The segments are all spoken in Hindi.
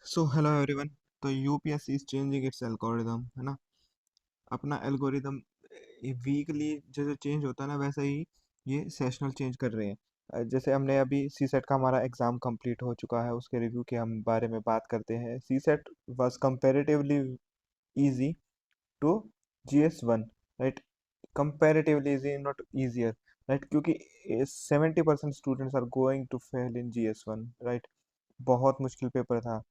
सो हेलो एवरीवन। तो UPSC is changing its algorithm, है ना। अपना एल्गोरिदम वीकली जैसे चेंज होता है ना, वैसे ही ये सेशनल चेंज कर रहे हैं। जैसे हमने अभी सी सेट का हमारा एग्जाम कंप्लीट हो चुका है, उसके रिव्यू के हम बारे में बात करते हैं। CSAT was comparatively easy to GS1, right? Comparatively easy, not easier, right? क्योंकि 70% students are going to fail in GS1, right. बहुत मुश्किल पेपर था,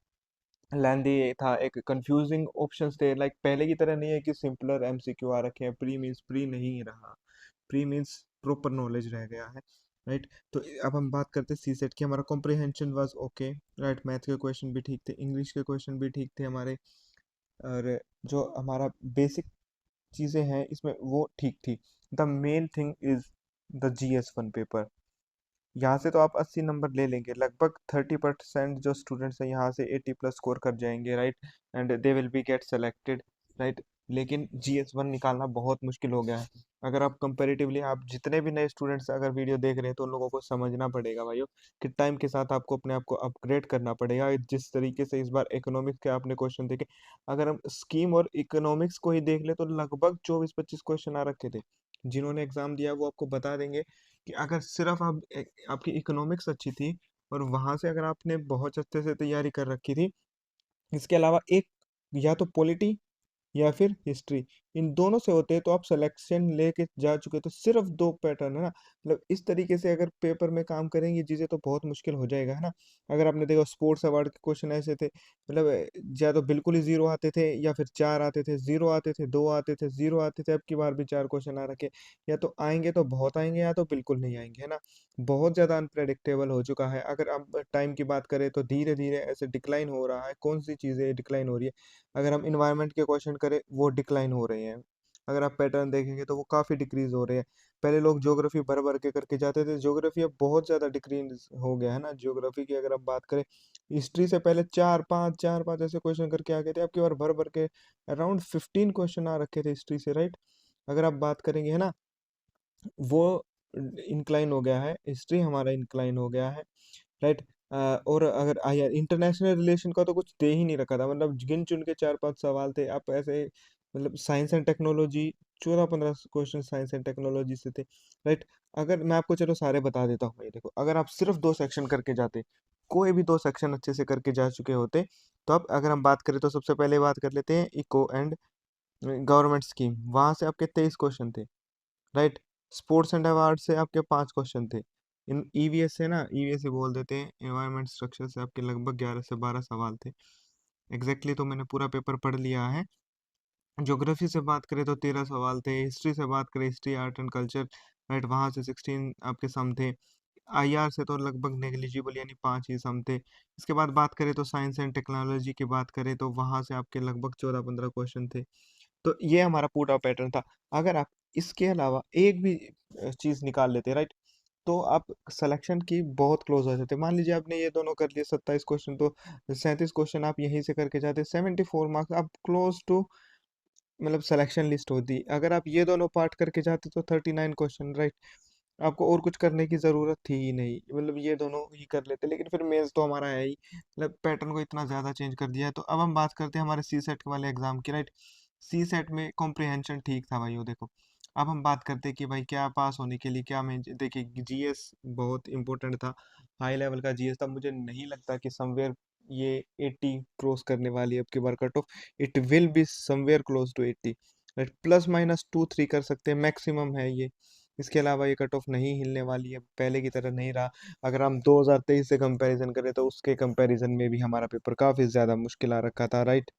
लेंदी था, एक कंफ्यूजिंग ऑप्शंस थे। लाइक पहले की तरह नहीं है कि सिंपलर एमसीक्यू आ रखे हैं। प्री मींस प्री नहीं रहा, प्री मींस प्रॉपर नॉलेज रह गया है, राइट। तो अब हम बात करते हैं सी सेट की। हमारा comprehension was okay, right. Math के क्वेश्चन भी ठीक थे, इंग्लिश के क्वेश्चन भी ठीक थे हमारे, और जो हमारा बेसिक चीज़ें हैं इसमें वो ठीक थी। The main thing is the GS1 paper. यहाँ से तो आप 80 नंबर ले लेंगे, लगभग 30% जो स्टूडेंट्स हैं यहाँ से 80 प्लस स्कोर कर जाएंगे, right. And they will be get selected, right. लेकिन GS1 निकालना बहुत मुश्किल हो गया है। अगर आप कंपेरेटिवली, आप जितने भी नए स्टूडेंट्स अगर वीडियो देख रहे हैं, तो उन लोगों को समझना पड़ेगा भाइयों कि टाइम के साथ आपको अपने आप को अपग्रेड करना पड़ेगा। जिस तरीके से इस बार इकोनॉमिक्स के आपने क्वेश्चन देखे, अगर हम स्कीम और इकोनॉमिक्स को ही देख ले तो लगभग 24-25 क्वेश्चन आ रखे थे। जिन्होंने एग्जाम दिया वो आपको बता देंगे कि अगर सिर्फ आप आपकी इकोनॉमिक्स अच्छी थी और वहां से अगर आपने बहुत अच्छे से तैयारी कर रखी थी, इसके अलावा एक या तो पॉलिटी या फिर हिस्ट्री, इन दोनों से होते हैं, तो आप सिलेक्शन लेके जा चुके। तो सिर्फ दो पैटर्न है ना, मतलब इस तरीके से अगर पेपर में काम करेंगे चीजें तो बहुत मुश्किल हो जाएगा, है ना। अगर आपने देखा स्पोर्ट्स अवार्ड के क्वेश्चन ऐसे थे, मतलब या तो बिल्कुल ही जीरो आते थे, या फिर चार आते थे, जीरो आते थे, दो आते थे, जीरो आते थे। अब की बार भी चार क्वेश्चन आ रखे, या तो आएंगे तो बहुत आएंगे, या तो बिल्कुल नहीं आएंगे, है ना। बहुत ज्यादा अनप्रेडिक्टेबल हो चुका है। अगर आप टाइम की बात करें तो धीरे धीरे ऐसे डिक्लाइन हो रहा है। कौन सी चीजें डिक्लाइन हो रही है? अगर हम इन्वायरमेंट के क्वेश्चन करें, वो डिक्लाइन हो रहे हैं। अगर आप पैटर्न देखेंगे तो वो काफ़ी डिक्रीज हो रहे हैं। पहले लोग ज्योग्राफी भर भर के करके जाते थे, ज्योग्राफी अब बहुत ज़्यादा डिक्रीज हो गया है ना। ज्योग्राफी की अगर आप बात करें, हिस्ट्री से पहले चार पाँच ऐसे क्वेश्चन करके आ गए थे, अब की बार भर भर के अराउंड 15 क्वेश्चन आ रखे थे हिस्ट्री से, राइट। अगर आप बात करेंगे, है ना, वो इंक्लाइन हो गया है, हिस्ट्री हमारा इंक्लाइन हो गया है, राइट। और अगर यार इंटरनेशनल रिलेशन का तो कुछ दे ही नहीं रखा था, मतलब गिन चुन के 4-5 सवाल थे। आप ऐसे, मतलब science and technology 14-15 question science and technology से थे, राइट। अगर मैं आपको चलो सारे बता देता हूँ, ये देखो, अगर आप सिर्फ दो सेक्शन करके जाते, कोई भी दो सेक्शन अच्छे से करके जा चुके होते, तो अब अगर हम बात करें तो सबसे पहले बात कर लेते हैं इको एंड गवर्नमेंट स्कीम। वहां से आपके 23 क्वेश्चन थे, राइट। स्पोर्ट्स एंड अवार्ड से आपके 5 क्वेश्चन थे। इन ईवीएस से ना, ईवीएस से बोल देते हैं, एनवायरमेंट स्ट्रक्चर से आपके लगभग 11 से 12 सवाल थे। एग्जैक्टली तो मैंने पूरा पेपर पढ़ लिया है। ज्योग्राफी से बात करें तो 13 सवाल थे। हिस्ट्री से बात करें, history art and culture, right, वहाँ से 16 आपके सम थे। आईआर से तो लगभग नेग्लिजिबल, यानी 5 ही सम थे। इसके बाद बात करें तो साइंस एंड टेक्नोलॉजी की बात करें तो वहाँ से आपके लगभग 14-15 क्वेश्चन थे। तो ये हमारा पूरा पैटर्न था। अगर आप इसके अलावा एक भी चीज निकाल लेते, राइट, तो आप सिलेक्शन की बहुत क्लोज हो जाते। मान लीजिए आपने ये दोनों कर लिए 27 क्वेश्चन, तो 37 क्वेश्चन आप यहीं से करके जाते, 74 मार्क्स आप क्लोज टू, मतलब सिलेक्शन लिस्ट होती। अगर आप ये दोनों पार्ट करके जाते तो 39 क्वेश्चन, राइट। आपको और कुछ करने की जरूरत थी ही नहीं, मतलब ये दोनों ही कर लेते। लेकिन फिर मेंस तो हमारा है ही, मतलब पैटर्न को इतना ज्यादा चेंज कर दिया है। तो अब हम बात करते हैं हमारे सी सेट वाले एग्जाम की, राइट। सी सेट में कॉम्प्रिहेंशन ठीक था भाई, वो देखो। अब हम बात करते हैं कि भाई क्या पास होने के लिए क्या, मैं देखिए जीएस बहुत इंपॉर्टेंट था, हाई लेवल का जीएस था। मुझे नहीं लगता कि समवेयर ये 80 क्रॉस करने वाली है अब की बार cut off. It will be somewhere close to 80, right. +-2-3 कर सकते हैं, मैक्सिमम है ये। इसके अलावा ये कट ऑफ नहीं हिलने वाली है, पहले की तरह नहीं रहा। अगर हम 2023 से कंपैरिजन करें तो उसके कंपैरिजन में भी हमारा पेपर काफी ज्यादा मुश्किल आ रखा था, राइट।